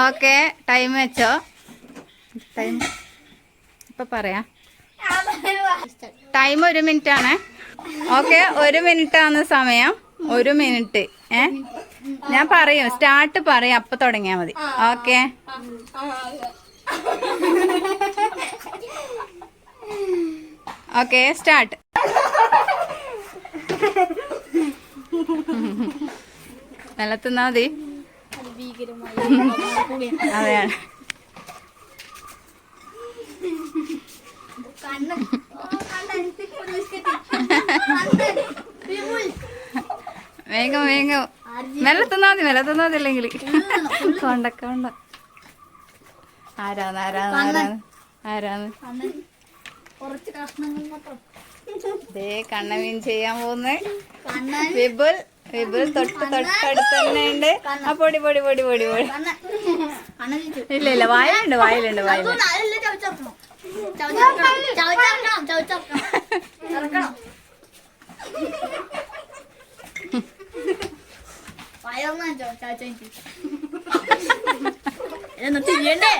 Okay, time വെച്ചോ. Time ഇപ്പൊ പറയാ. ടൈം 1 മിനിറ്റ് ആണ്. ഓക്കെ, 1 മിനിറ്റ് ആണ് സമയം. 1 മിനിറ്റ്. ഞാൻ പറയും, സ്റ്റാർട്ട് പറയും, അപ്പൊ തുടങ്ങിയാ മതി. Okay, okay, start. നല്ല തിന്നാ മതി. അതെയാണ്. വേഗം വേഗം മെല്ലെ തിന്നാ മതി. മെല്ലെ തിന്നാതില്ലെങ്കിൽ കൊണ്ടക്കണ്ട. ആരാന്ന് കണ്ണമീൻ ചെയ്യാൻ പോകുന്നത് വിപുൽ. തൊട്ടടുത്ത് തന്നെ ഉണ്ട്. ആ പൊടി പൊടി പൊടി പൊടി പൊടി. ഇല്ല വായിലുണ്ട്. ചെയ്യണ്ടേ?